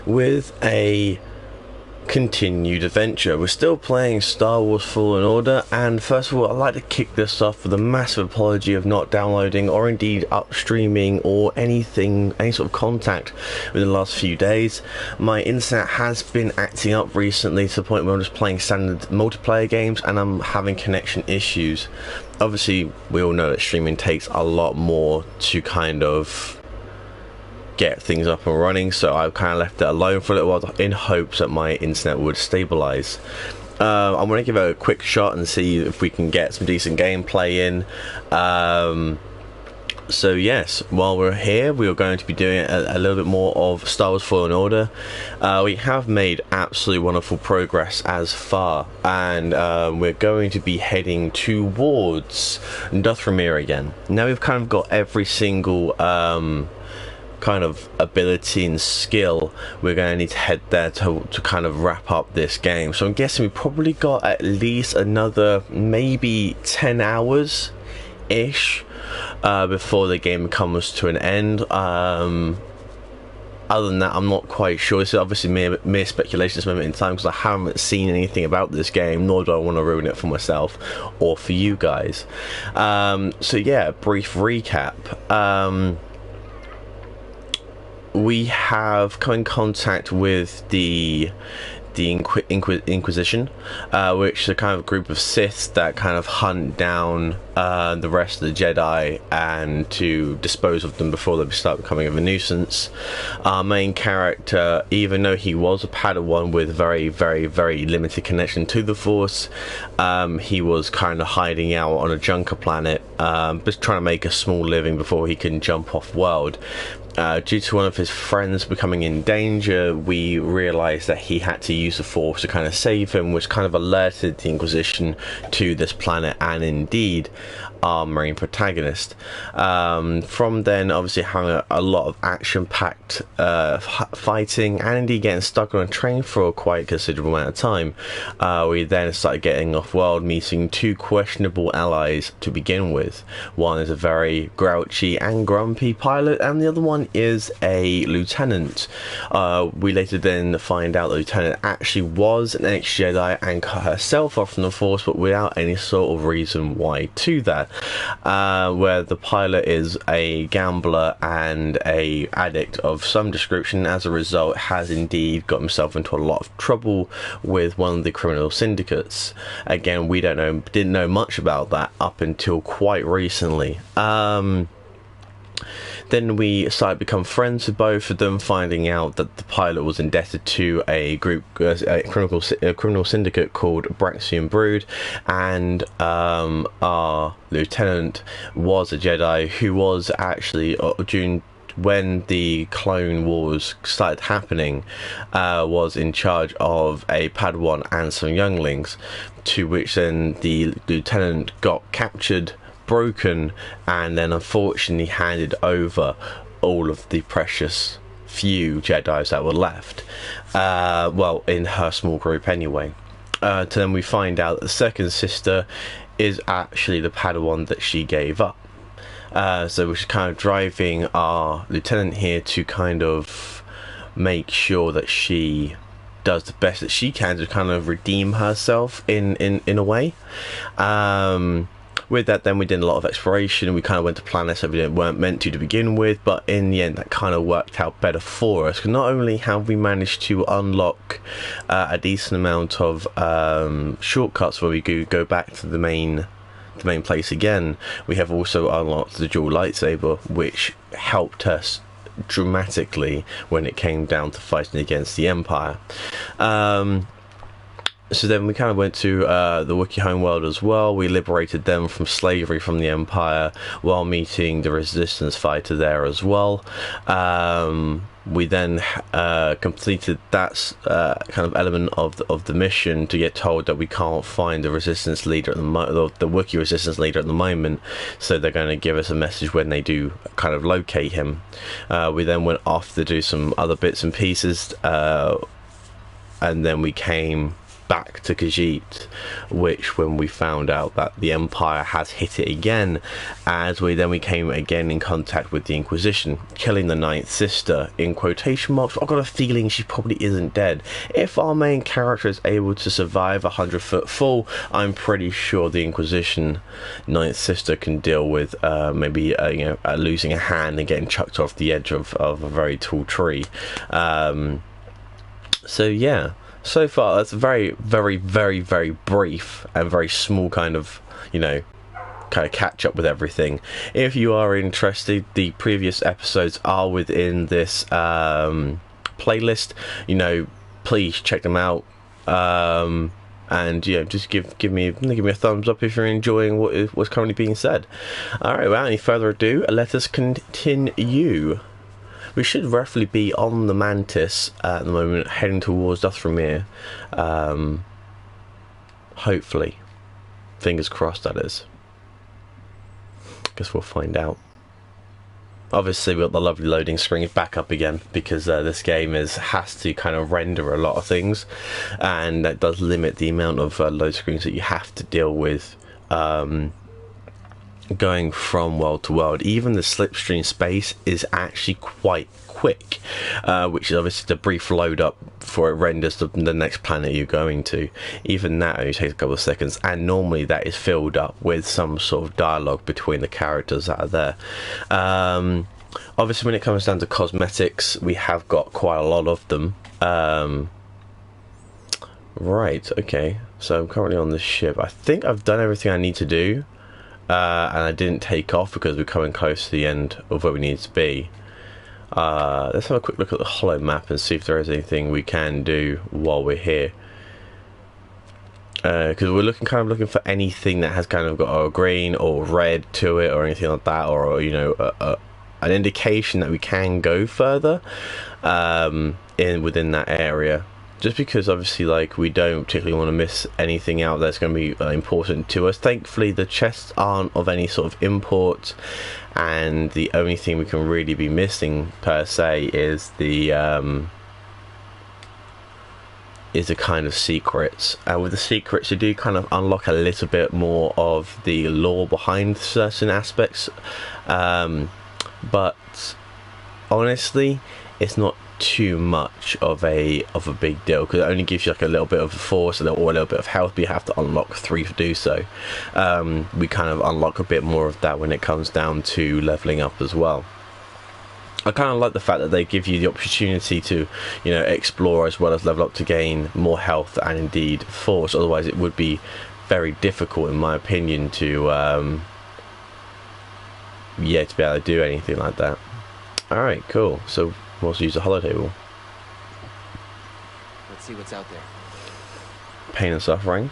with a continued adventure. We're still playing Star Wars Fallen Order, and first of all, I'd like to kick this off with a massive apology of not downloading or indeed upstreaming or any sort of contact within the last few days. My internet has been acting up recently to the point where I'm just playing standard multiplayer games and I'm having connection issues. Obviously, we all know that streaming takes a lot more to kind of get things up and running, so I've kind of left it alone for a little while in hopes that my internet would stabilize. I'm going to give it a quick shot and see if we can get some decent gameplay in. So yes, while we're here, we are going to be doing a little bit more of Star Wars Fallen Order. We have made absolutely wonderful progress as far, and we're going to be heading towards Duckary again. Now we've kind of got every single kind of ability and skill. We're going to need to head there to kind of wrap up this game, so I'm guessing we probably got at least another maybe 10 hours ish before the game comes to an end. Other than that, I'm not quite sure. This is obviously mere speculation at this moment in time because I haven't seen anything about this game, nor do I want to ruin it for myself or for you guys. So yeah, brief recap. We have come in contact with the Inquisition, which is a kind of group of Siths that kind of hunt down the rest of the Jedi and to dispose of them before they start becoming of a nuisance. Our main character, even though he was a Padawan with very, very, very limited connection to the Force, he was kind of hiding out on a junker planet, just trying to make a small living before he can jump off world. Due to one of his friends becoming in danger, we realised that he had to use the Force to kind of save him, which kind of alerted the Inquisition to this planet and indeed our main protagonist. From then, obviously having a lot of action-packed fighting and indeed getting stuck on a train for a quite considerable amount of time, we then started getting off-world, meeting two questionable allies to begin with. One is a very grouchy and grumpy pilot, and the other one is a lieutenant. We later then find out the lieutenant actually was an ex-Jedi and cut herself off from the Force, but without any sort of reason why to that. Where the pilot is a gambler and a addict of some description, as a result has indeed got himself into a lot of trouble with one of the criminal syndicates. Again, we didn't know much about that up until quite recently. Then we started to become friends with both of them, finding out that the pilot was indebted to a group, a criminal syndicate called Braxian Brood, and our lieutenant was a Jedi who was actually when the Clone Wars started happening, was in charge of a Padawan and some younglings, to which then the lieutenant got captured, broken, and then unfortunately handed over all of the precious few Jedis that were left, well, in her small group anyway. To then we find out that the second sister is actually the Padawan that she gave up. So we're kind of driving our lieutenant here to kind of make sure that she does the best that she can to kind of redeem herself in a way. With that, then we did a lot of exploration. We kind of went to planets that we weren't meant to begin with, but in the end that kind of worked out better for us, because not only have we managed to unlock a decent amount of shortcuts where we go back to the main place again, we have also unlocked the dual lightsaber, which helped us dramatically when it came down to fighting against the Empire. So then we kind of went to the Wookiee homeworld as well. We liberated them from slavery from the Empire while meeting the Resistance fighter there as well. We then completed that kind of element of the mission to get told that we can't find the Resistance leader at the Wookiee Resistance leader at the moment, so they're going to give us a message when they do kind of locate him. We then went off to do some other bits and pieces, and then we came back to Khajiit, which when we found out that the Empire has hit it again, as we came again in contact with the Inquisition, killing the Ninth Sister, in quotation marks. I've got a feeling she probably isn't dead. If our main character is able to survive a 100-foot fall, I'm pretty sure the Inquisition Ninth Sister can deal with maybe losing a hand and getting chucked off the edge of a very tall tree. So yeah, so far that's very, very, very, very brief and very small kind of catch up with everything. If you are interested, the previous episodes are within this playlist. Please check them out. And just give me a thumbs up if you're enjoying what's currently being said. All right, without any further ado, let us continue. We should roughly be on the Mantis at the moment, heading towards Duckary. Hopefully. Fingers crossed, that is. Guess we'll find out. Obviously, we've got the lovely loading screen back up again, because this game has to kind of render a lot of things, and that does limit the amount of load screens that you have to deal with going from world to world. Even the slipstream space is actually quite quick, which is obviously the brief load up before it renders the next planet you're going to. Even that only takes a couple of seconds, and normally that is filled up with some sort of dialogue between the characters that are there. Obviously, when it comes down to cosmetics, we have got quite a lot of them. Right, okay, so I'm currently on this ship. I think I've done everything I need to do. And I didn't take off because we're coming close to the end of where we need to be. Let's have a quick look at the holo map and see if there is anything we can do while we're here. Because we're looking for anything that has kind of got a green or red to it, or anything like that, or an indication that we can go further within that area. Just because obviously we don't particularly want to miss anything out that's going to be important to us. Thankfully the chests aren't of any sort of import, and the only thing we can really be missing per se is the kind of secrets. And with the secrets you do kind of unlock a little bit more of the lore behind certain aspects, but honestly it's not too much of a big deal, because it only gives you a little bit of force or a little bit of health, but you have to unlock 3 to do so. We kind of unlock a bit more of that when it comes down to leveling up as well. I kind of like the fact that they give you the opportunity to explore as well as level up to gain more health and indeed force. Otherwise it would be very difficult, in my opinion, to be able to do anything like that. Alright, cool. So we'll also use the holo table. Let's see what's out there. Pain and suffering.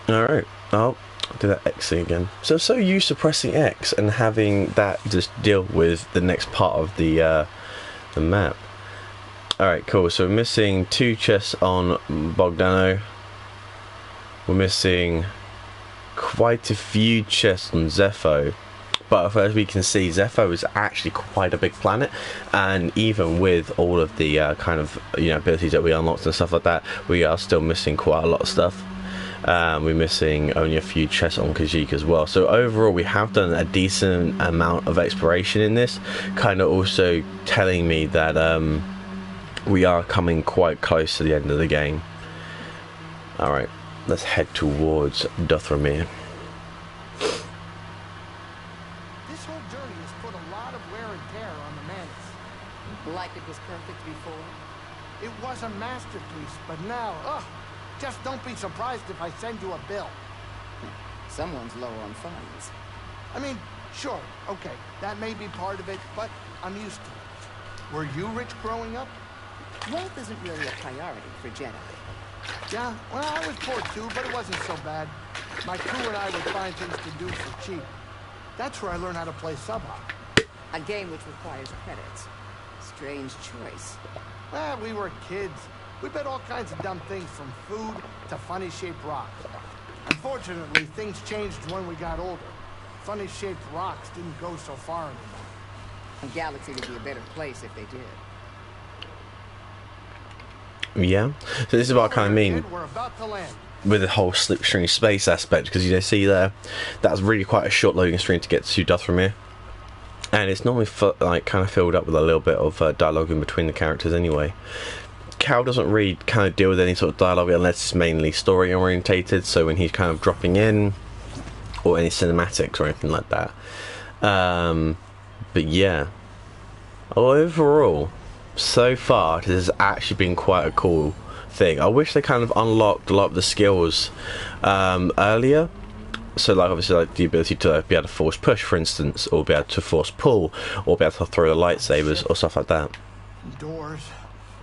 Alright. Oh, do that X thing again. So used to pressing X and having that just deal with the next part of the map. Alright, cool. So we're missing 2 chests on Bogdano. We're missing quite a few chests on Zepho. But as we can see, Zepho is actually quite a big planet, and even with all of the abilities that we unlocked and stuff like that, we are still missing quite a lot of stuff. We're missing only a few chests on Khajiit as well. So overall we have done a decent amount of exploration in this, kind of also telling me that we are coming quite close to the end of the game. Alright, let's head towards Duckary. Like it was perfect before? It was a masterpiece, but now, just don't be surprised if I send you a bill. Someone's low on funds. I mean, sure, okay, that may be part of it, but I'm used to it. Were you rich growing up? Wealth isn't really a priority for Jedi. Yeah, well, I was poor too, but it wasn't so bad. My crew and I would find things to do for cheap. That's where I learned how to play sub-op. A game which requires credits. Strange choice. Well, we were kids. We bet all kinds of dumb things, from food to funny-shaped rocks. Unfortunately, things changed when we got older. Funny-shaped rocks didn't go so far anymore. A galaxy would be a better place if they did. Yeah. So this is what I kind of mean Kid, we're about to land. with the whole slipstream space aspect, because you see there, that's really quite a short loading screen to get to Dathomir, and it's normally like kind of filled up with a little bit of dialogue in between the characters anyway. Cal doesn't really kind of deal with any sort of dialogue unless it's mainly story orientated, so when he's kind of dropping in, or any cinematics or anything like that. But yeah, overall, so far this has actually been quite a cool thing. I wish they kind of unlocked a lot of the skills earlier. So like obviously like the ability to be able to force push, for instance, or be able to force pull, or be able to throw the lightsabers or stuff like that. Doors,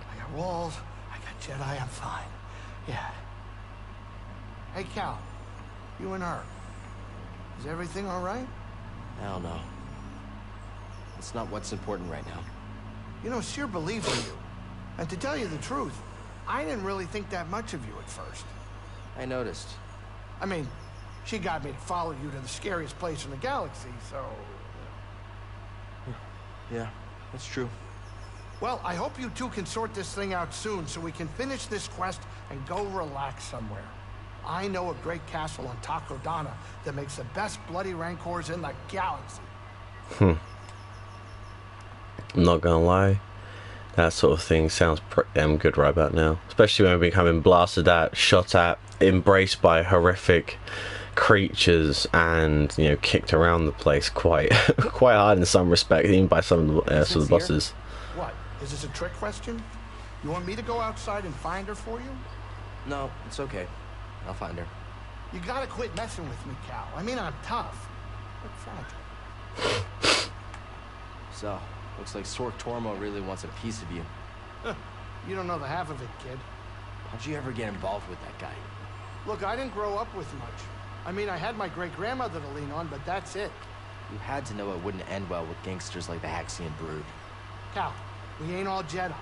I got walls, I got Jedi, I'm fine. Yeah. Hey Cal, you and her. Is everything alright? Hell no. It's not what's important right now. You know, Seer believes in you. And to tell you the truth, I didn't really think that much of you at first. I noticed. I mean, she got me to follow you to the scariest place in the galaxy, so... Yeah, that's true. Well, I hope you two can sort this thing out soon so we can finish this quest and go relax somewhere. I know a great castle on Takodana that makes the best bloody rancors in the galaxy. I'm not gonna lie, that sort of thing sounds pretty damn good right about now. Especially when we're becoming blasted at, shot at, embraced by horrific creatures, and you know, kicked around the place quite quite hard in some respects, even by some of the sort of bosses. What? Is this a trick question? You want me to go outside and find her for you? No, it's okay. I'll find her. You gotta quit messing with me, Cal. I mean, I'm tough, but fragile. So, looks like Sork Tormo really wants a piece of you. You don't know the half of it, kid. How'd you ever get involved with that guy? Look, I didn't grow up with much. I mean, I had my great-grandmother to lean on, but that's it. You had to know it wouldn't end well with gangsters like the Haxian Brood. Cal, we ain't all Jedi.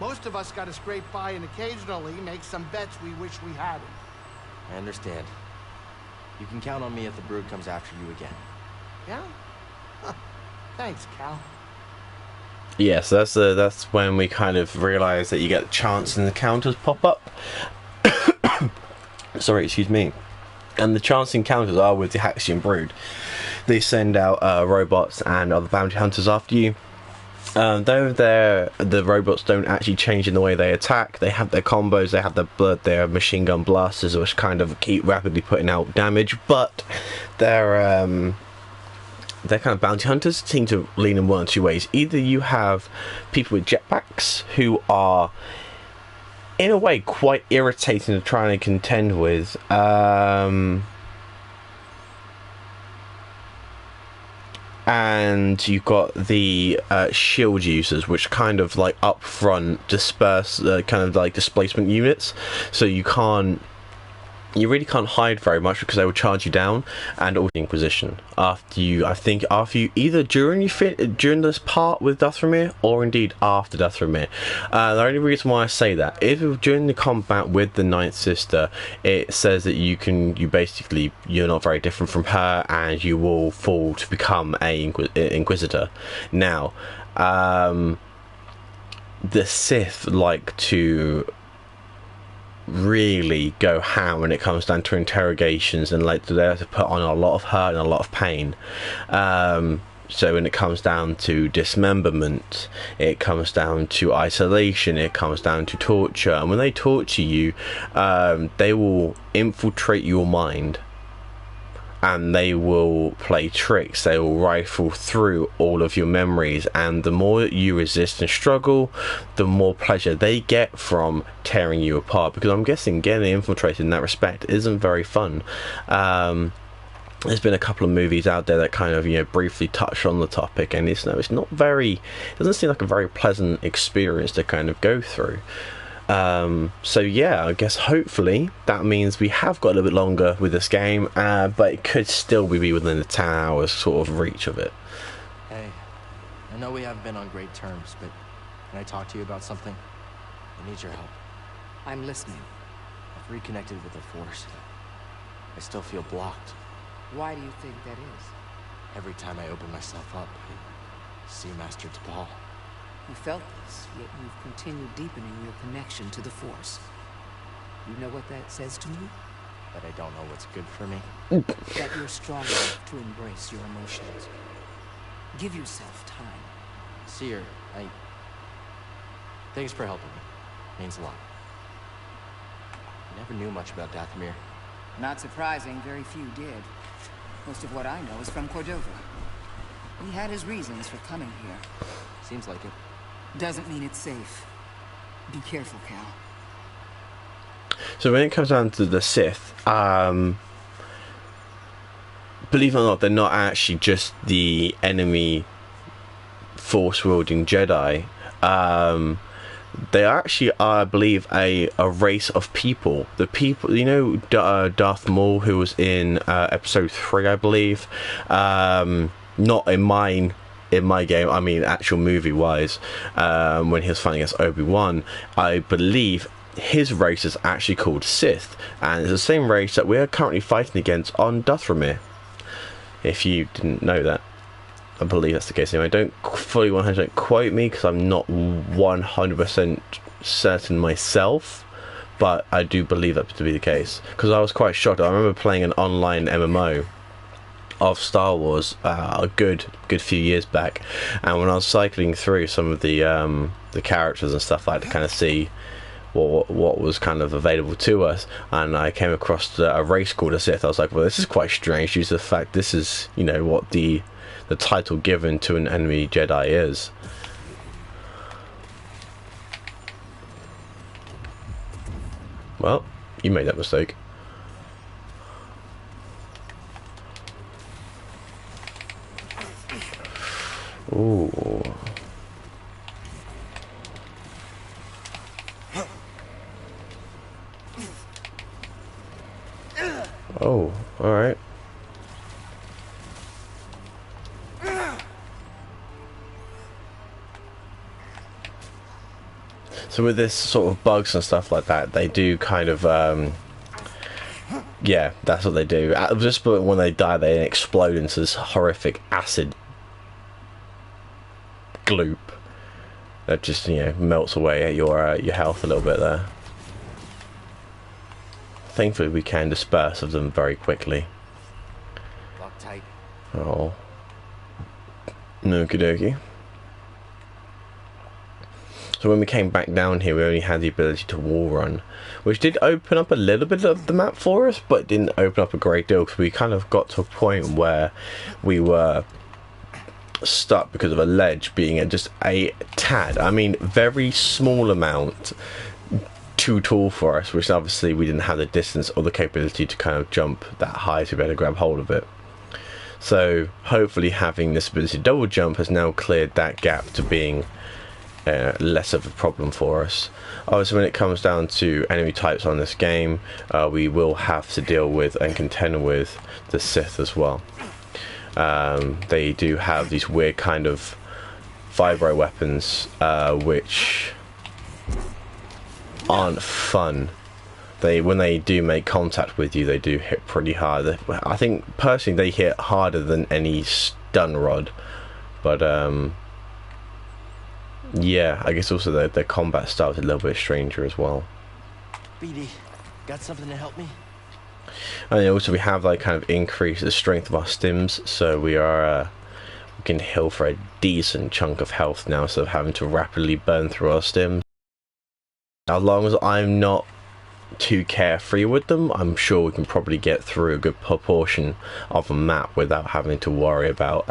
Most of us gotta scrape by and occasionally make some bets we wish we hadn't. I understand. You can count on me if the Brood comes after you again. Yeah? Huh. Thanks, Cal. Yes, that's when we kind of realise that you get chance and the counters pop up. Sorry, excuse me. And the chance encounters are with the Haxian Brood. They send out robots and other bounty hunters after you. Though the robots don't actually change in the way they attack, they have their combos, they have their machine gun blasters, which kind of keep rapidly putting out damage, but they're kind of bounty hunters seem to lean in one or two ways. Either you have people with jetpacks who are, in a way, quite irritating to try and contend with. And you've got the shield users, which kind of like up front disperse kind of like displacement units, so you really can't hide very much because they will charge you down. And also Inquisition after you either during this part with Dathomir or indeed after Dathomir. The only reason why I say that, if during the combat with the Ninth Sister, it says that you're not very different from her and you will fall to become a Inquisitor. Now the Sith like to really go ham when it comes down to interrogations, and like they have to put on a lot of hurt and a lot of pain. So when it comes down to dismemberment, it comes down to isolation, it comes down to torture, and when they torture you, they will infiltrate your mind and they will play tricks. They will rifle through all of your memories, and the more that you resist and struggle, the more pleasure they get from tearing you apart, because I'm guessing getting infiltrated in that respect isn't very fun. There's been a couple of movies out there that kind of briefly touch on the topic, and it doesn't seem like a very pleasant experience to kind of go through. So yeah, I guess hopefully that means we have got a little bit longer with this game, but it could still be within the 10 hours sort of reach of it. Hey, I know we haven't been on great terms, but can I talk to you about something? I need your help. I'm listening. I've reconnected with the Force. I still feel blocked. Why do you think that is? Every time I open myself up, I see Master T'Pol. You felt this, yet you've continued deepening your connection to the Force. You know what that says to me? But I don't know what's good for me. That you're strong enough to embrace your emotions. Give yourself time. Seer, thanks for helping me. Means a lot. I never knew much about Dathomir. Not surprising, very few did. Most of what I know is from Cordova. He had his reasons for coming here. Seems like it. Doesn't mean it's safe. Be careful, Cal. So when it comes down to the Sith, believe it or not, they're not actually just the enemy force-wielding Jedi. They actually are, I believe, a race of people. The people, you know, Darth Maul, who was in episode 3, I believe. Not in my game, I mean actual movie-wise, when he was fighting against Obi-Wan, I believe his race is actually called Sith, and it's the same race that we're currently fighting against on Dathomir. If you didn't know that. I believe that's the case anyway. Don't fully 100% quote me, because I'm not 100% certain myself, but I do believe that to be the case, because I was quite shocked. I remember playing an online MMO of Star Wars a good few years back, and when I was cycling through some of the characters and stuff, I had to kind of see what was kind of available to us, and I came across a race called a Sith. I was like, well, this is quite strange due to the fact this is, you know, what the title given to an enemy Jedi is. Well, you made that mistake. Ooh. Oh, alright. So with this sort of bugs and stuff like that, they do kind of, yeah, that's what they do. Just when they die, they explode into this horrific acid gloop that just, you know, melts away at your health a little bit there. Thankfully, we can disperse of them very quickly. Lock tight. Oh. Okie dokie. So when we came back down here, we only had the ability to wall run, which did open up a little bit of the map for us, but didn't open up a great deal, because we kind of got to a point where we were stuck because of a ledge being at just a tad, I mean very small amount, too tall for us, which obviously we didn't have the distance or the capability to kind of jump that high to be able to grab hold of it. So hopefully having this ability to double jump has now cleared that gap to being less of a problem for us. Obviously, when it comes down to enemy types on this game, we will have to deal with and contend with the Sith as well. They do have these weird kind of vibro weapons, which aren't fun. When they do make contact with you, they do hit pretty hard. I think personally they hit harder than any stun rod, but yeah, I guess also their combat style is a little bit stranger as well. BD, got something to help me? And then also we have like kind of increase the strength of our stims, so we can heal for a decent chunk of health now, instead of having to rapidly burn through our stims. As long as I'm not too carefree with them, I'm sure we can probably get through a good proportion of a map without having to worry about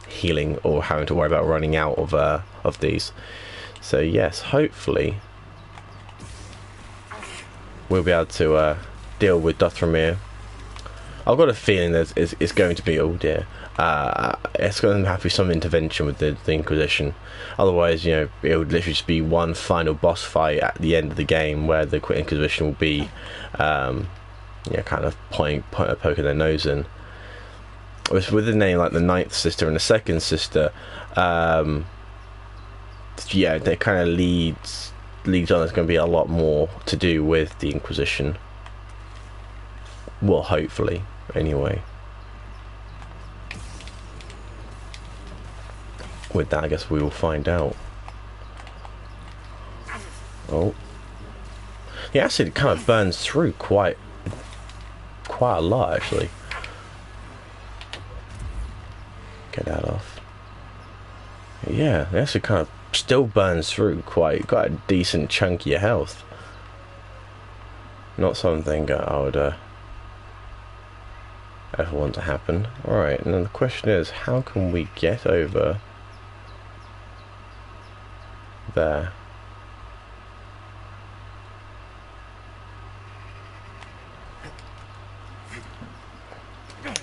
healing or having to worry about running out of these. So yes, hopefully we'll be able to deal with Dathomir. I've got a feeling that it's going to be, oh dear, it's going to have to be some intervention with the Inquisition. Otherwise, you know, it would literally just be one final boss fight at the end of the game where the Inquisition will be yeah, kind of poking their nose in. With the name like the Ninth Sister and the Second Sister, yeah, that kind of leads on. There's going to be a lot more to do with the Inquisition. Well, hopefully, anyway. With that, I guess we will find out. Oh. The acid kind of burns through quite a lot, actually. Get that off. Yeah, the acid kind of still burns through quite a decent chunk of your health. Not something I would ever want to happen. Alright, and then the question is, how can we get over there?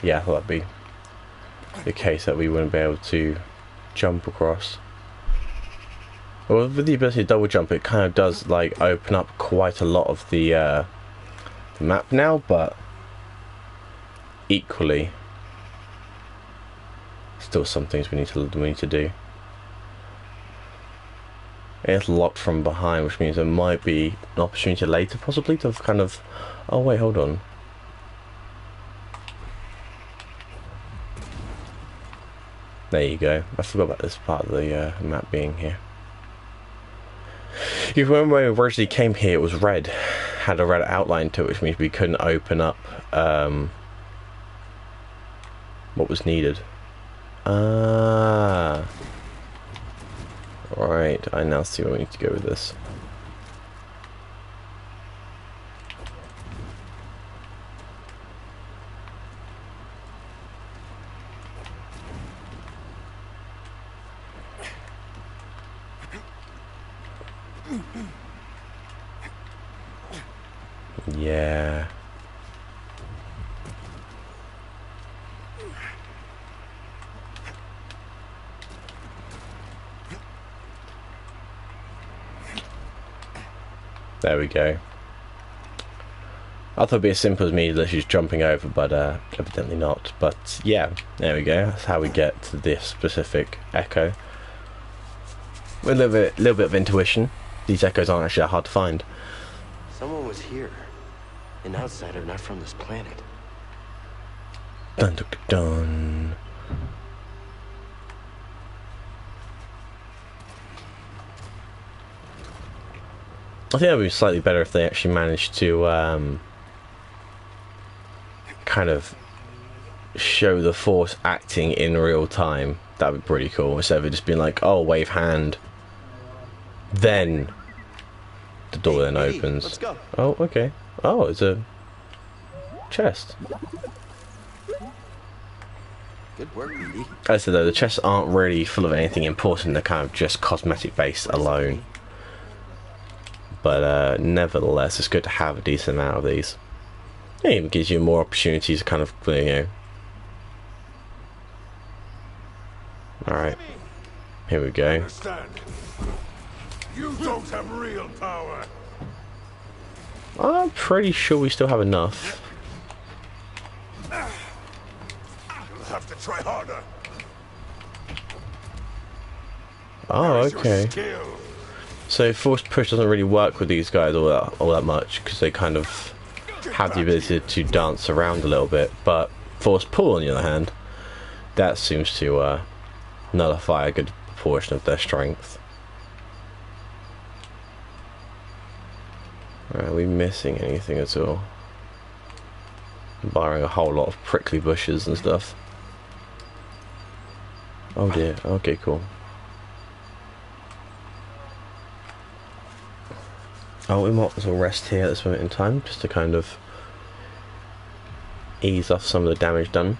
Yeah, I thought that'd be the case, that we wouldn't be able to jump across. Well, with the ability to double jump, it kind of does like open up quite a lot of the map now, but equally, still some things we need to do. It's locked from behind, which means there might be an opportunity later, possibly, to kind of. Oh wait, hold on. There you go. I forgot about this part of the map being here. You remember when we originally came here, it was red, had a red outline to it, which means we couldn't open up what was needed. Ah, right. I now see where we need to go with this. Yeah. There we go. I thought it'd be as simple as me literally just jumping over, but evidently not. But yeah, there we go. That's how we get to this specific echo. With a little bit of intuition, these echoes aren't actually that hard to find. Someone was here. An outsider not from this planet. Dun dun dun. I think it would be slightly better if they actually managed to kind of show the Force acting in real time. That would be pretty cool, instead of it just being like, oh, wave hand, then the door then opens. Let's go. Oh, okay. Oh, it's a chest. Good work, BD. As I said though, the chests aren't really full of anything important, they're kind of just cosmetic based alone. But nevertheless, it's good to have a decent amount of these. It even gives you more opportunities to kind of, you know. Alright, here we go. Understand? You don't have real power. I'm pretty sure we still have enough. You'll have to try harder. Oh, Where is your okay. skill? So force push doesn't really work with these guys all that much, because they kind of have the ability to dance around a little bit. But force pull, on the other hand, that seems to nullify a good proportion of their strength. Are we missing anything at all? Barring a whole lot of prickly bushes and stuff. Oh dear. Okay, cool. Oh, we might as well rest here at this moment in time, just to kind of ease off some of the damage done.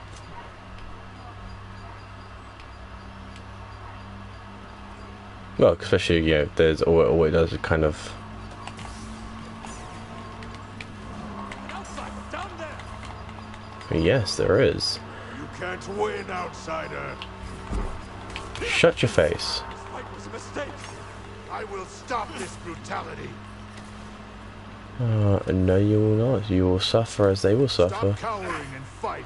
Well, especially, you know, there's all it does is kind of. Yes, there is. You can't win, outsider. Shut your face. This fight was a mistake. I will stop this brutality. No, you will not. You will suffer as they will suffer. Stop cowering and fight.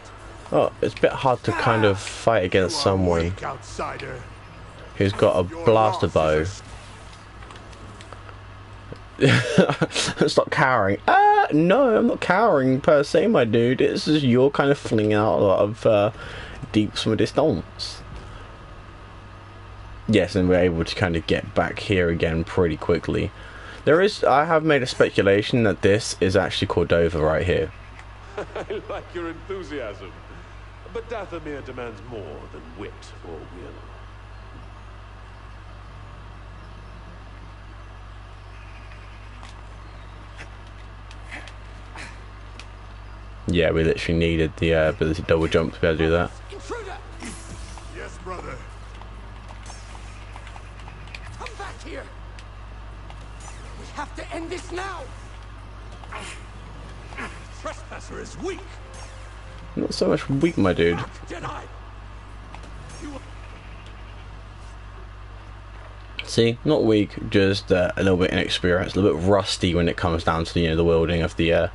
Oh, it's a bit hard to kind of fight against You are someone weak, outsider. who's got a Your blaster loss bow. Stop cowering. No, I'm not cowering per se, my dude. It's just you're kind of flinging out a lot of deep from a distance. Yes, and we're able to kind of get back here again pretty quickly. I have made a speculation that this is actually Cordova right here. I like your enthusiasm. But Dathomir demands more than wit or will. Yeah, we literally needed the ability to double jump to be able to do that. Intruder! Yes, brother. Come back here! We have to end this now! Trespasser is weak. Not so much weak, my dude. Jedi. See, not weak, just a little bit inexperienced, a little bit rusty when it comes down to the wielding of the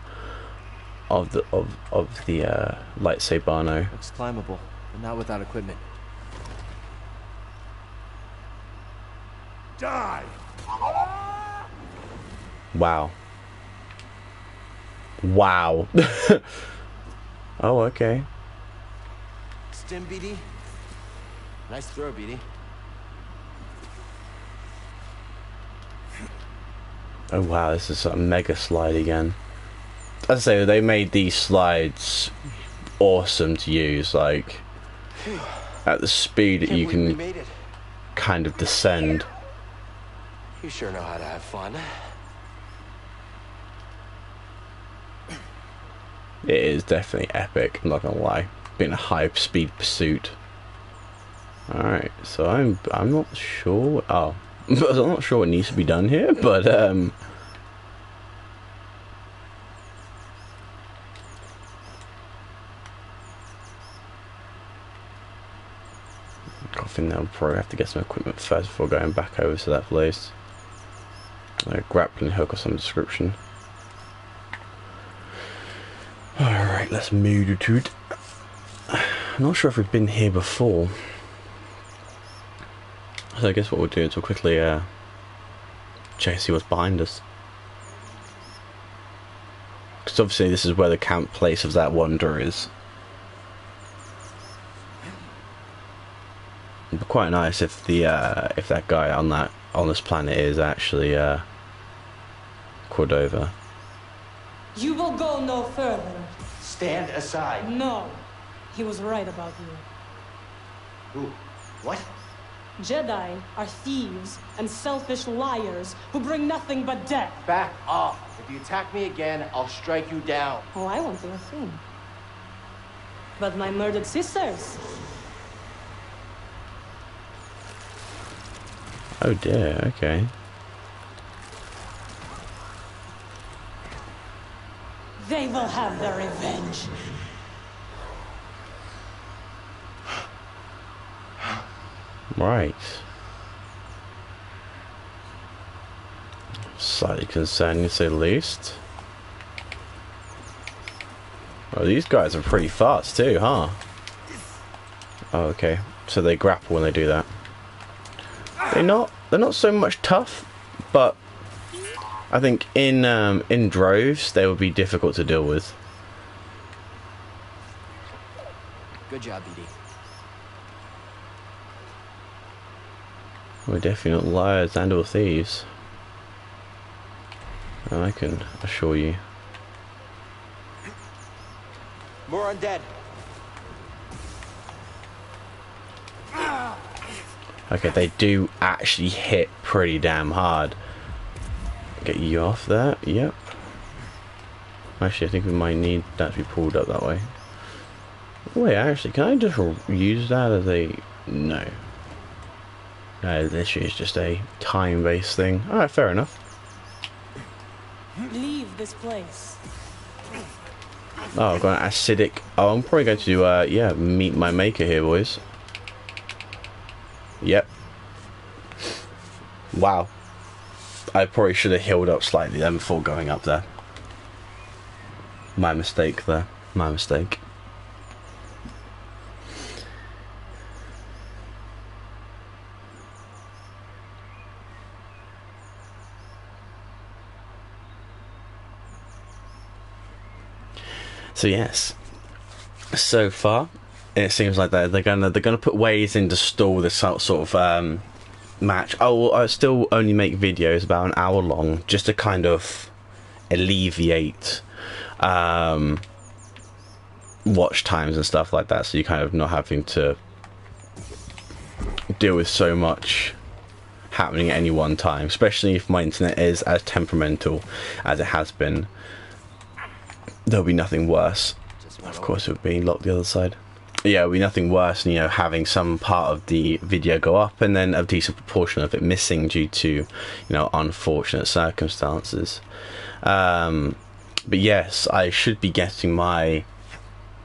lightsaber. No. Looks climbable, but not without equipment. Die. Wow. Wow. Oh, okay. Stim, BD. Nice throw, BD. Oh wow, this is a mega slide again. As I say, they made these slides awesome to use, like at the speed that you can kind of descend. You sure know how to have fun. It is definitely epic, I'm not gonna lie. Being a high speed pursuit. Alright, so I'm not sure I'm not sure what needs to be done here, but I think they'll probably have to get some equipment first before going back over to that place. A grappling hook of some description. Alright, let's move to it. I'm not sure if we've been here before. So I guess what we'll do is we'll quickly check and see what's behind us. Because obviously this is where the camp place of that wanderer is. It'd be quite nice if that guy on this planet is actually Cordova. You will go no further. Stand aside. No. He was right about you. Who? What? Jedi are thieves and selfish liars who bring nothing but death. Back off. If you attack me again, I'll strike you down. Oh, I won't do a thing. But my murdered sisters. Oh dear, okay. They will have their revenge. Right. Slightly concerning to say the least. Oh, these guys are pretty fast too, huh? Oh, okay. So they grapple when they do that. They're not so much tough, but I think in droves they would be difficult to deal with. Good job, BD. We're definitely not liars and or thieves. I can assure you. More undead. Okay, they do actually hit pretty damn hard. Get you off there. Yep. Actually, I think we might need that to be pulled up that way. Wait, actually, can I just use that as a... No. No, this is just a time-based thing. Alright, fair enough. Leave this place. Oh, I've got an acidic... Oh, I'm probably going to, yeah, meet my maker here, boys. Yep. Wow. I probably should have healed up slightly then before going up there. My mistake there. My mistake. So yes, so far it seems like they're gonna put ways in to stall this sort of match. I still only make videos about an hour long, just to kind of alleviate watch times and stuff like that, so you kind of not having to deal with so much happening at any one time, especially if my internet is as temperamental as it has been. There'll be nothing worse. Of course, it would be locked the other side. Yeah, it would be nothing worse than, you know, having some part of the video go up and then a decent proportion of it missing due to, you know, unfortunate circumstances. But yes, I should be getting my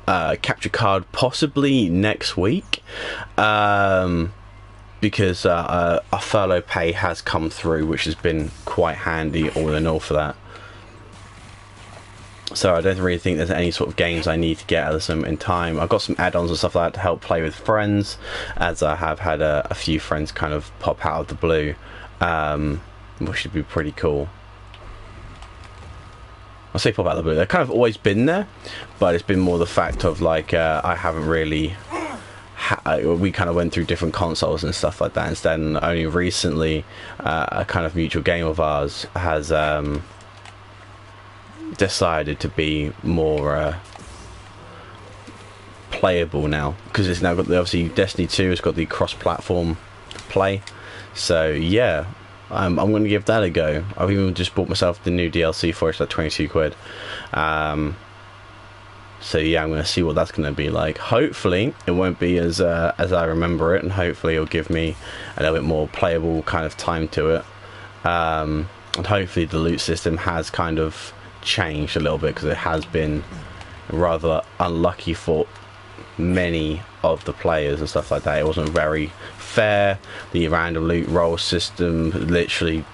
capture card possibly next week, because a furlough pay has come through, which has been quite handy all in all for that. So I don't really think there's any sort of games I need to get at this moment in time. I've got some add-ons and stuff like that to help play with friends, as I have had a few friends kind of pop out of the blue, which should be pretty cool. I say pop out of the blue, they've kind of always been there, but it's been more the fact of like I haven't really we kind of went through different consoles and stuff like that instead, and only recently a kind of mutual game of ours has decided to be more playable now, because it's now got the, obviously Destiny 2 has got the cross-platform play. So yeah, I'm going to give that a go. I've even just bought myself the new DLC for it. It's like 22 quid. So yeah, I'm going to see what that's going to be like. Hopefully it won't be as I remember it, and hopefully it'll give me a little bit more playable kind of time to it. And hopefully the loot system has kind of changed a little bit, because it has been rather unlucky for many of the players and stuff like that. It wasn't very fair. The random loot roll system literally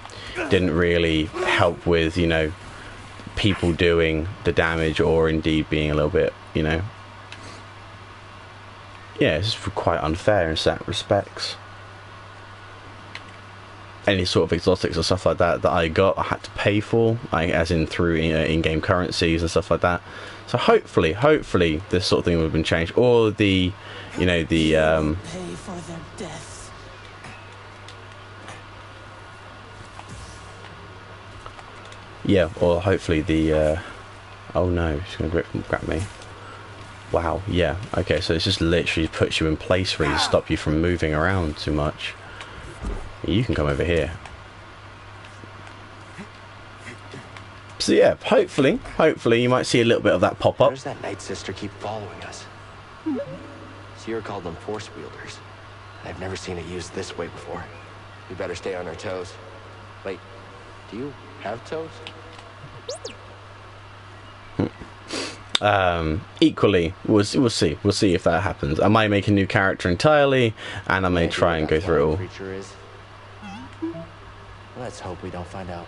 didn't really help with, you know, people doing the damage, or indeed being a little bit, you know, yeah, it's just quite unfair in certain respects. Any sort of exotics or stuff like that that I got, I had to pay for, as in through in-game currencies and stuff like that. So hopefully this sort of thing would have been changed, or the, you know, the pay for their death. yeah, or hopefully the oh no, she's gonna grab me. Wow, yeah, okay, so it's just literally puts you in place really to stop you from moving around too much. You can come over here. So yeah, hopefully you might see a little bit of that pop up. Why does that Night Sister keep following us? Sierra called them force wielders. I've never seen it used this way before. We better stay on our toes. Wait, do you have toes? Equally, we'll see if that happens. I might make a new character entirely, and I may try and go through it all. Creature is. Let's hope we don't find out.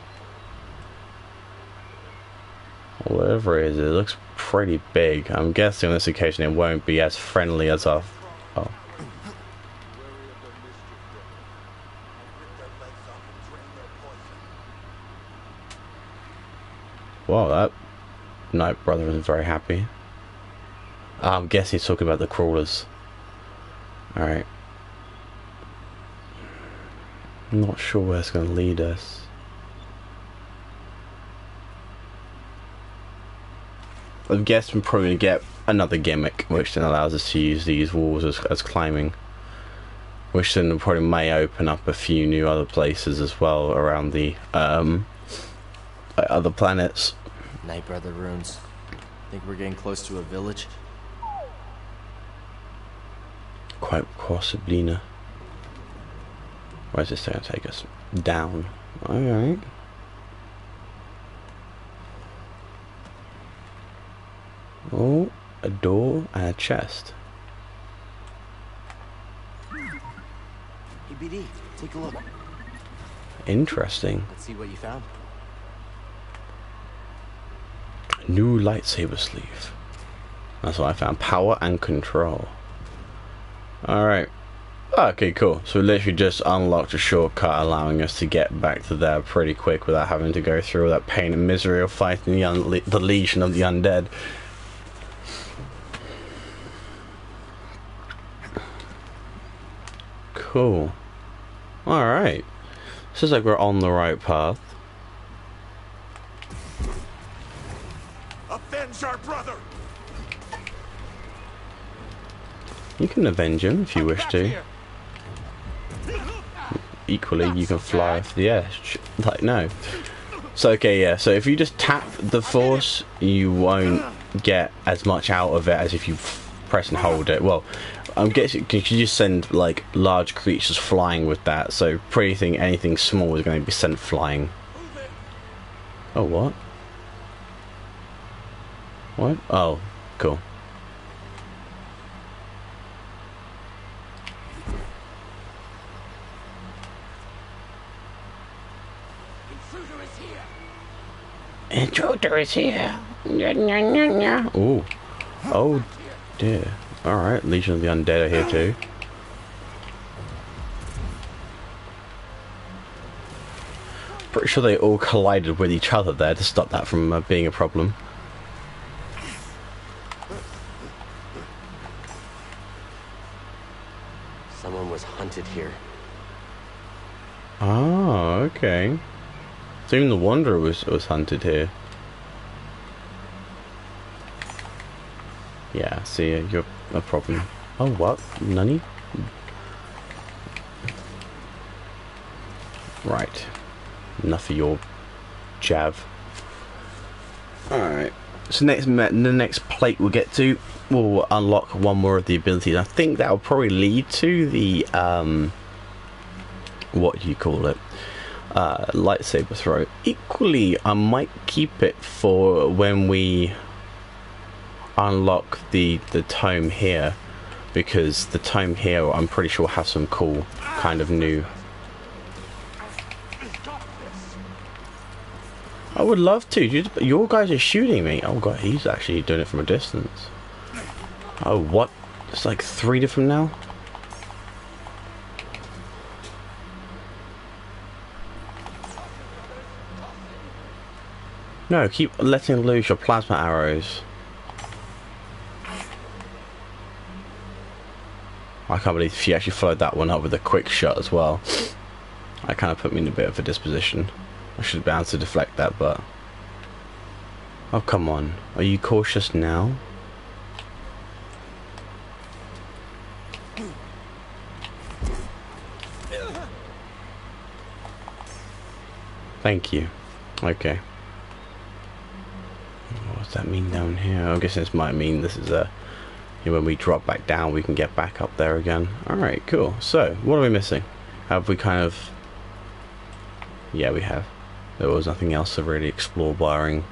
Whatever it is, it looks pretty big. I'm guessing on this occasion it won't be as friendly as our... Oh. Wow, that Night Brother isn't very happy. I'm guessing he's talking about the crawlers. Alright. I'm not sure where it's going to lead us. I guess we're probably going to get another gimmick, which then allows us to use these walls as climbing. Which then probably may open up a few new other places as well around the other planets. Night Brother runes. Think we're getting close to a village? Quite possibly. No. Where's this going to take us? Down. Alright. Oh, a door and a chest. Hey BD, take a look. Interesting. Let's see what you found. New lightsaber sleeve. That's what I found. Power and control. Alright. Okay, cool. So we literally just unlocked a shortcut allowing us to get back to there pretty quick without having to go through all that pain and misery of fighting the legion of the undead. Cool. Alright. Seems like we're on the right path. Avenge our brother! You can avenge him if you wish to. Equally, you can fly off the edge. Like, no. So, okay, yeah. So, if you just tap the force, you won't get as much out of it as if you press and hold it. Well, I'm guessing you can just send, like, large creatures flying with that. So, pretty anything small is going to be sent flying. Oh, what? What? Oh, cool. Intruder is here. Ooh. Oh dear. Alright, Legion of the Undead are here too. Pretty sure they all collided with each other there to stop that from being a problem. Someone was hunted here. Oh, okay. So even the Wanderer was hunted here. Yeah, see, you're a problem. Oh, what? Nani? Right. Enough of your jav. Alright. So the next plate we'll get to, we'll unlock one more of the abilities. I think that'll probably lead to the, what do you call it? Lightsaber throw. Equally, I might keep it for when we unlock the tome here, because the tome here I'm pretty sure has some cool kind of new. I would love to. Your guys are shooting me. Oh god, he's actually doing it from a distance. Oh, what? It's like 3 different now. No, keep letting loose your plasma arrows. I can't believe she actually followed that one up with a quick shot as well. That kind of put me in a bit of a disposition. I should be able to deflect that, but... Oh, come on. Are you cautious now? Thank you. Okay. What does that mean down here? I guess this might mean this is a... when we drop back down, we can get back up there again. Alright, cool. So, what are we missing? Have we kind of... Yeah, we have. There was nothing else to really explore barring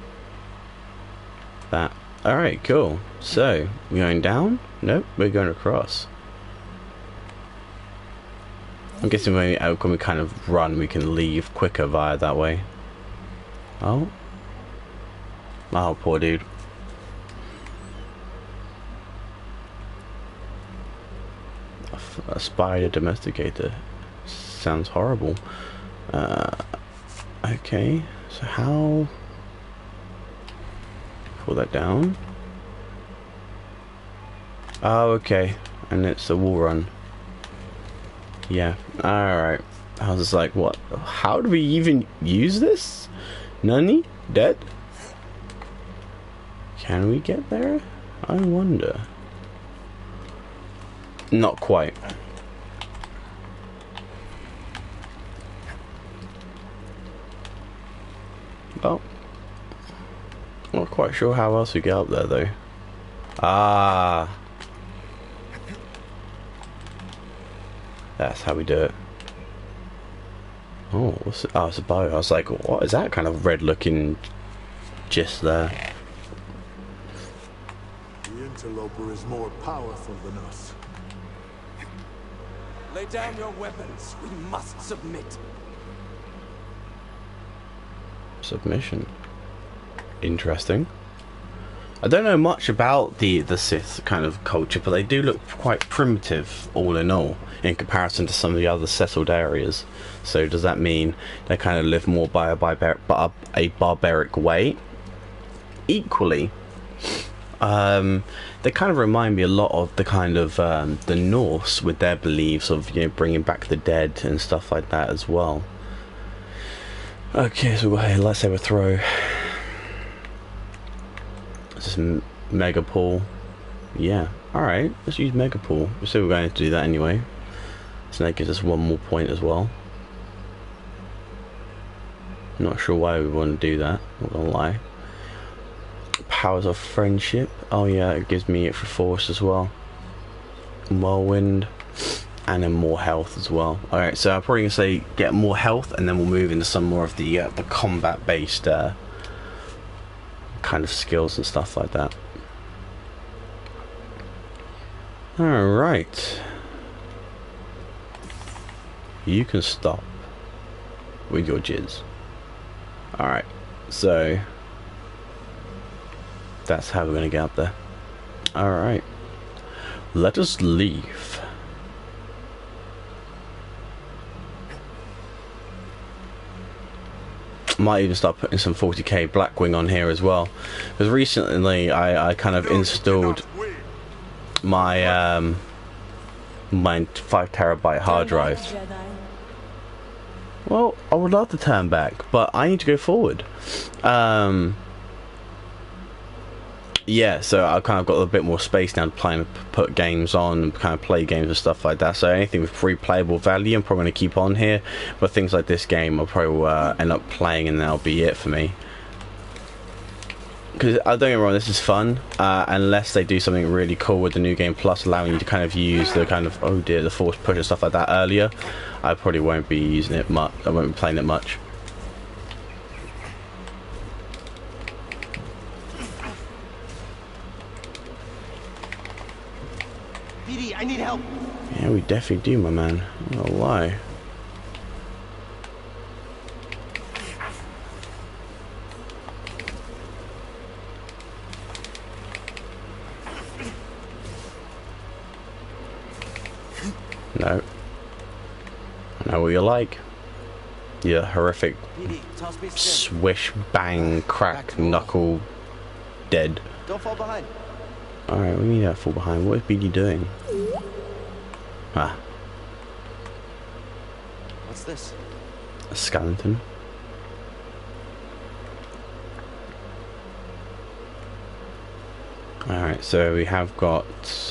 that. Alright, cool. So, we're going down? Nope, we're going across. I'm guessing when we kind of run, we can leave quicker via that way. Oh. Oh, poor dude. A spider domesticator. Sounds horrible. Okay, so how... Pull that down. Oh, okay. And it's a wall run. Yeah, alright. I was like, what? How do we even use this? Nani? Dead? Can we get there? I wonder. Not quite. Well, not quite sure how else we get up there though. Ah, that's how we do it. Oh, what's it? Oh, it's a bow. I was like, what is that kind of red looking gist there? The interloper is more powerful than us. Lay down your weapons. We must submit. Submission. Interesting. I don't know much about the Sith kind of culture, but they do look quite primitive, all in all, in comparison to some of the other settled areas. So does that mean they kind of live more by a barbaric way? Equally, They kind of remind me a lot of the kind of the Norse with their beliefs of, you know, bringing back the dead and stuff like that as well. Okay, so we've got here lightsaber throw. This is mega pull. Yeah, alright, let's use mega pull. So we're going to do that anyway. So that gives us one more point as well. Not sure why we want to do that, not gonna lie. Powers of friendship. Oh yeah, it gives me extra force as well. Whirlwind. And then more health as well. Alright, so I'm probably gonna say get more health, and then we'll move into some more of the combat based kind of skills and stuff like that. Alright. You can stop with your jizz. Alright, so that's how we're going to get up there. Alright, let us leave. Might even start putting some 40k Blackwing on here as well, because recently I kind of installed my my 5TB hard drive. Well, I would love to turn back, but I need to go forward. Yeah, so I've kind of got a bit more space now to play and put games on and kind of play games and stuff like that. So anything with free playable value I'm probably going to keep on here, but things like this game I'll probably end up playing, and that'll be it for me. Because don't get me wrong, this is fun, unless they do something really cool with the new game plus, allowing you to kind of use the kind of, oh dear, the force push and stuff like that earlier. I probably won't be using it much. I won't be playing it much. BD, I need help. Yeah, we definitely do, my man. I'm not gonna lie. No. I know what you're like. You're horrific. Swish, bang, crack, knuckle, dead. Don't fall behind. Alright, we need that fall behind. What is BD doing? Ah. What's this? A skeleton. Alright, so we have got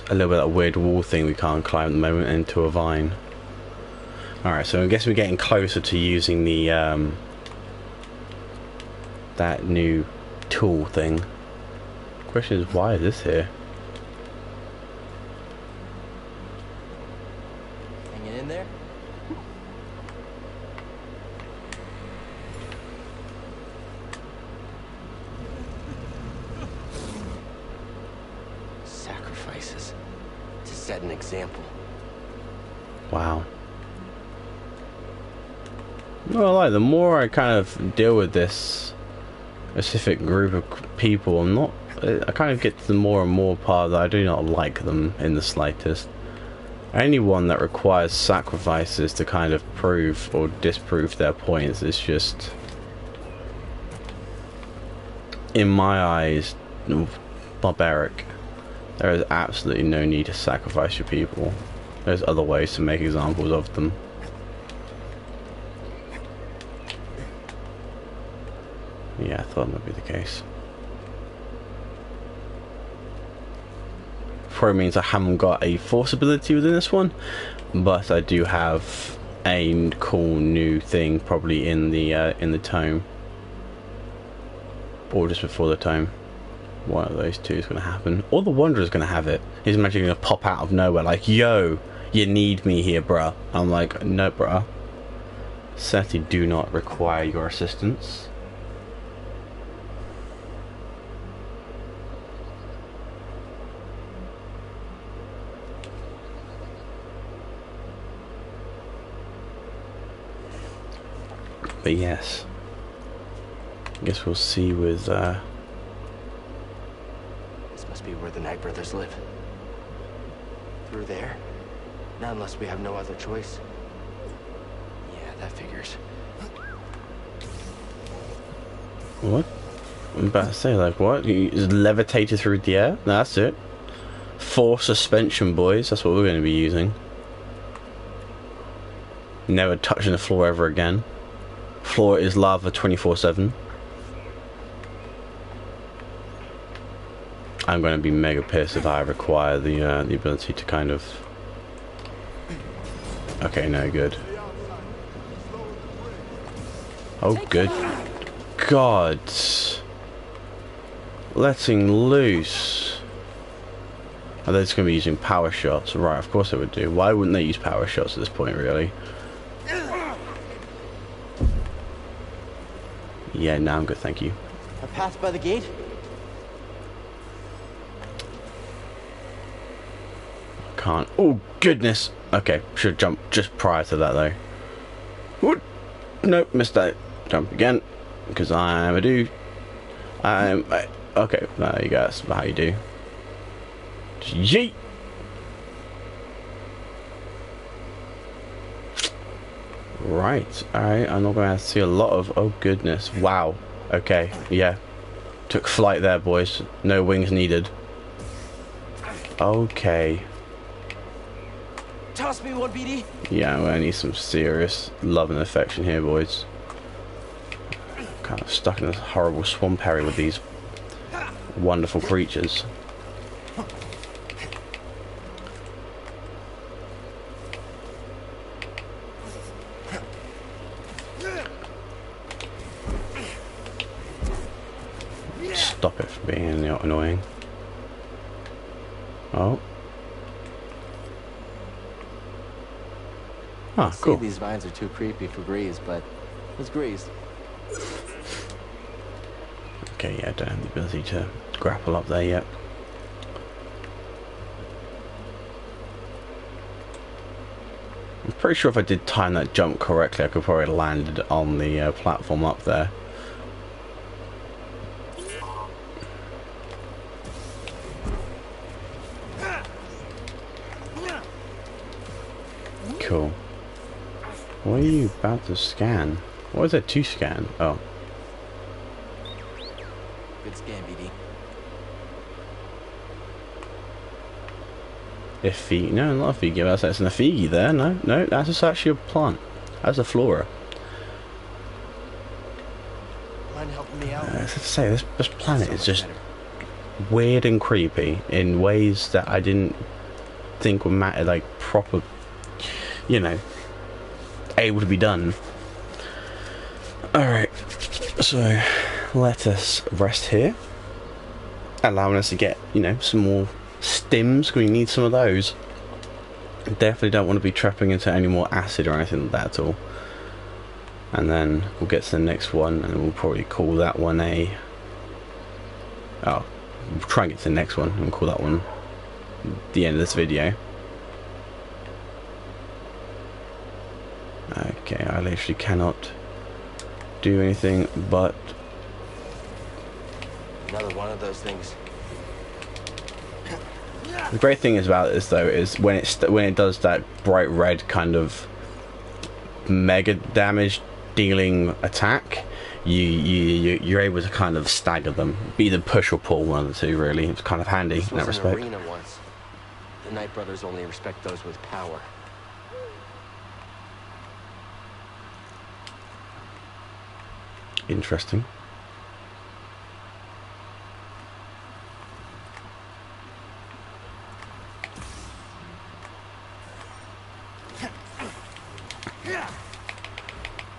a little bit of that weird wall thing we can't climb at the moment into a vine. Alright, so I guess we're getting closer to using the that new tool thing. Question is, why is this here? Hanging in there? Sacrifices to set an example. Wow. Well, like, the more I kind of deal with this specific group of people, I kind of get to the more and more part that I do not like them in the slightest. Anyone that requires sacrifices to kind of prove or disprove their points is just, in my eyes, barbaric. There is absolutely no need to sacrifice your people. There's other ways to make examples of them. Yeah, I thought that might be the case. Probably means I haven't got a force ability within this one, but I do have a cool new thing probably in the tome, or just before the tome. One of those two is going to happen, or the Wanderer's going to have it. He's magically going to pop out of nowhere like, yo, you need me here, bruh. I'm like, no, bruh. Certainly do not require your assistance. But yes, I guess we'll see with This must be where the Night Brothers live. Through there? Not unless we have no other choice. Yeah, that figures. what? I'm about to say, like, what? He levitated through the air? That's it. 4 suspension, boys. That's what we're going to be using. Never touching the floor ever again. Floor is lava 24/7. I'm going to be mega pissed if I require the ability to kind of... Okay, no good. Oh, good God. Letting loose. Are they just going to be using power shots? Right, of course they would do. Why wouldn't they use power shots at this point, really? Yeah, no, I'm good, thank you. A path by the gate? Can't. Oh, goodness. Okay, should jump just prior to that, though. What? Nope, missed that. Jump again. Because I'm a dude. Okay, there you go. That's how you do. Just yeet! Right, alright, I'm not going to see a lot of... Oh, goodness. Wow. Okay, yeah. Took flight there, boys. No wings needed. Okay. Toss me one, BD. Yeah, I need some serious love and affection here, boys. Kind of stuck in this horrible swamp area with these wonderful creatures. Stop it from being annoying. Oh. Ah, cool. These vines are too creepy for Grease, but let's Grease. Okay, yeah, I don't have the ability to grapple up there yet. I'm pretty sure if I did time that jump correctly, I could probably have landed on the platform up there. Cool. What are you about to scan? What is it to scan? Oh. Good scan, BD. Effigy. No, not Effigy. That's an Effigy there. No, no, that's just actually a plant. That's a flora. Mind helping me out? As I say, this planet is just weird and creepy in ways that I didn't think would matter, like proper, you know, able to be done. Alright, so let us rest here, allowing us to get, you know, some more stims, because we need some of those. Definitely don't want to be trapping into any more acid or anything like that at all. And then we'll get to the next one, and we'll probably call that one a... Oh, we'll try and get to the next one, and we'll call that one the end of this video. Okay, I literally cannot do anything but... Another one of those things. The great thing is about this though is when it does that bright red kind of mega damage dealing attack, you're able to kind of stagger them, either push or pull, one of the two really. It's kind of handy in that respect. An arena once. The Night Brothers only respect those with power. Interesting.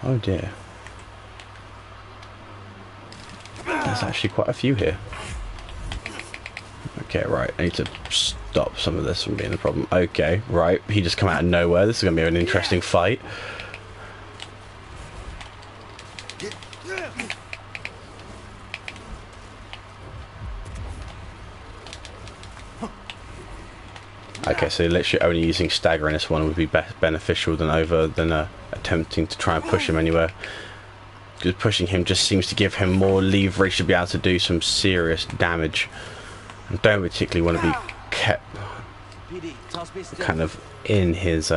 Oh dear. There's actually quite a few here. Okay, right. I need to stop some of this from being the problem. Okay, right. He just come out of nowhere. This is going to be an interesting fight. Okay, so literally only using stagger in this one would be beneficial than attempting to try and push him anywhere. Because pushing him just seems to give him more leverage to be able to do some serious damage. And don't particularly want to be kept kind of in his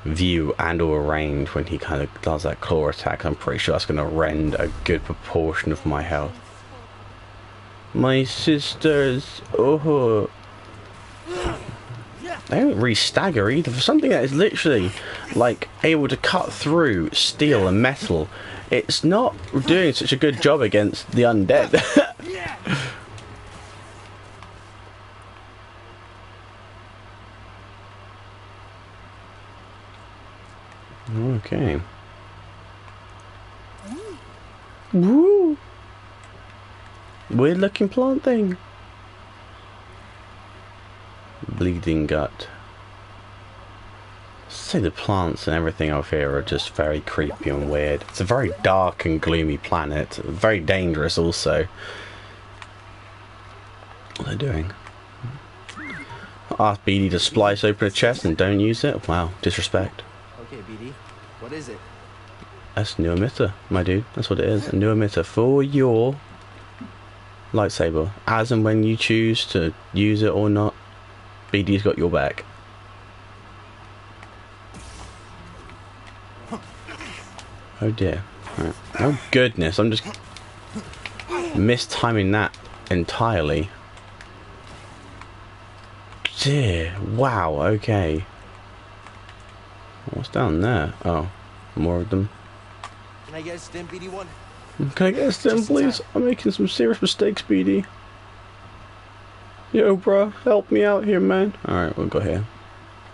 view and or range when he kind of does that claw attack. I'm pretty sure that's going to rend a good proportion of my health. My sisters. Oh. They don't really stagger either. For something that is literally like able to cut through steel and metal, it's not doing such a good job against the undead. Okay. Woo! Weird looking plant thing. Bleeding gut. Say the plants and everything over here are just very creepy and weird. It's a very dark and gloomy planet. Very dangerous also. What are they doing? Ask BD to splice open a chest and don't use it? Wow, disrespect. Okay, BD. What is it? That's a new emitter, my dude. That's what it is. A new emitter for your lightsaber. As and when you choose to use it or not, BD's got your back. Oh dear. Right. Oh goodness, I'm just mistiming that entirely. Dear. Wow, okay. What's down there? Oh, more of them. Can I get a stim, BD1? Can I get a stim, please? I'm making some serious mistakes, BD. Yo, bruh, help me out here, man. Alright, we'll go here.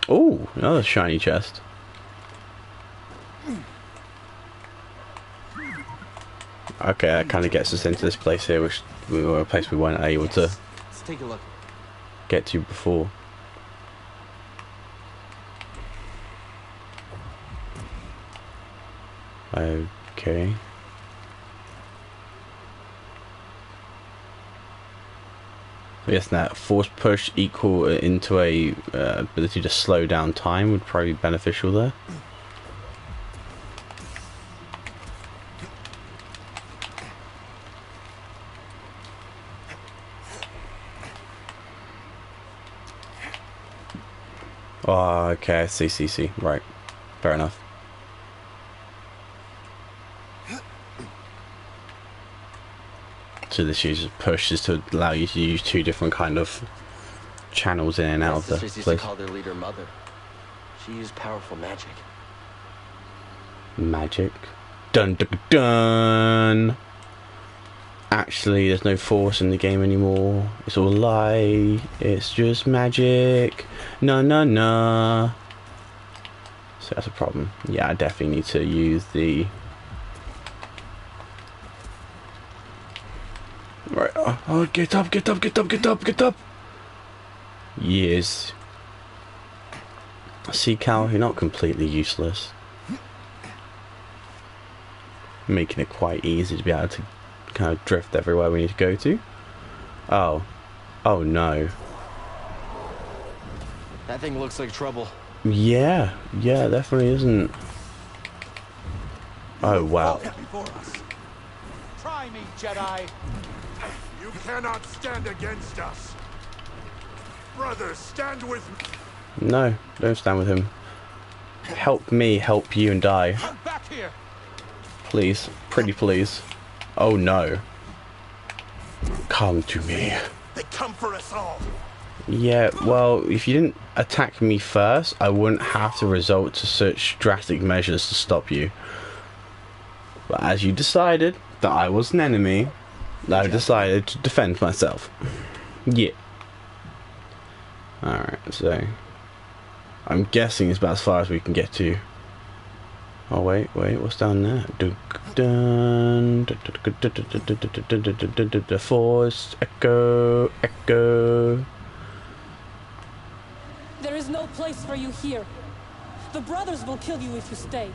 Oh, another shiny chest. Okay, that kind of gets us into this place here, which we were a place we weren't able to Let's take a look. get to before. Okay. So yes, that force push equal into a ability to slow down time would probably be beneficial there. Oh, okay, see, right, fair enough. So this uses push is to allow you to use two different kind of channels in and out of the Sisters used place. to call their leader Mother. She used powerful magic. Magic. Dun dun dun. Actually, there's no force in the game anymore. It's all a lie. It's just magic. No. So that's a problem. Yeah, I definitely need to use the. Right. Oh, get up. Yes. See, Cal, you're not completely useless. Making it quite easy to be able to kind of drift everywhere we need to go to. Oh no. That thing looks like trouble. Yeah, definitely isn't. Oh wow. Try me, Jedi. You cannot stand against us. Brothers, stand with me. No, don't stand with him. Help me help you and die. Come back here. Please, pretty please. Oh no. Come to me. They come for us all. Yeah, well, if you didn't attack me first, I wouldn't have to resort to such drastic measures to stop you. But as you decided that I was an enemy, I decided to defend myself. Yeah. Alright, so I'm guessing it's about as far as we can get to. Oh wait, what's down there? The force echo. There is no place for you here. The brothers will kill you if you stay.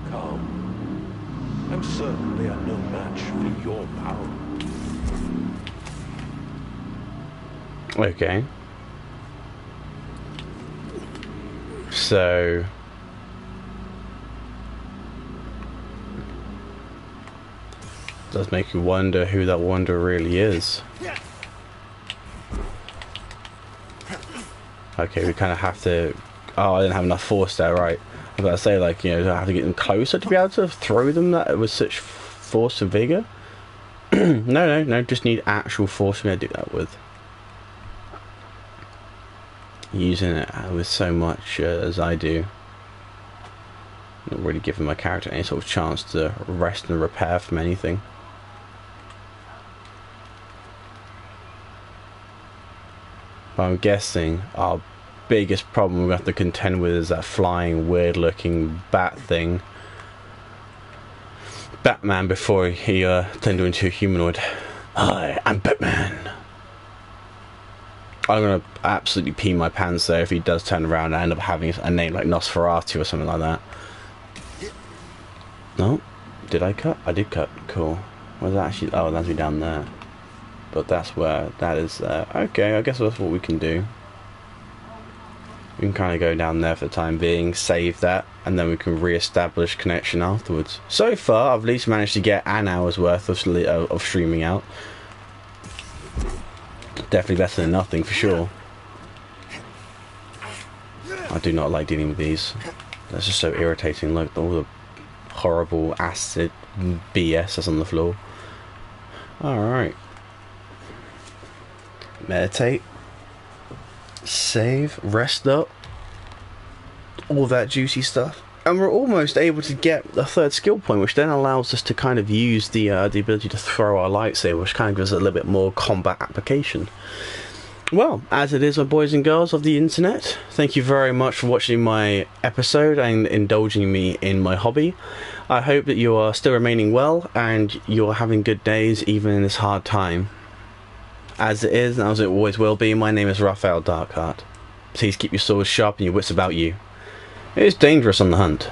Calm. I'm certain they are no match for your power. Okay. So does make you wonder who that wanderer really is. Okay, we kind of have to. Oh, I didn't have enough force there, right? I was about to say, like, you know, I have to get them closer to be able to throw them that with such force and vigor. No, just need actual force for me to do that with. Using it with so much as I do. Not really giving my character any sort of chance to rest and repair from anything. But I'm guessing our biggest problem we have to contend with is that flying, weird looking bat thing. Batman before he turned into a humanoid. Hi, I'm Batman. I'm gonna absolutely pee my pants there if he does turn around and end up having a name like Nosferatu or something like that. No? Did I cut? I did cut. Cool. Where's that actually? Oh, that's me down there. But that's where that is there. Okay, I guess that's what we can do. We can kind of go down there for the time being, save that, and then we can re-establish connection afterwards. So far, I've at least managed to get an hour's worth of streaming out. Definitely better than nothing, for sure. I do not like dealing with these. That's just so irritating. Look, all the horrible acid BS that's on the floor. Alright. Meditate. Save. Rest up. All that juicy stuff. And we're almost able to get a third skill point, which then allows us to kind of use the ability to throw our lightsaber, which kind of gives us a little bit more combat application. Well, as it is, my boys and girls of the internet, thank you very much for watching my episode and indulging me in my hobby. I hope that you are still remaining well and you're having good days even in this hard time. As it is, and as it always will be, my name is Raphael Darkheart. Please keep your swords sharp and your wits about you. It is dangerous on the hunt.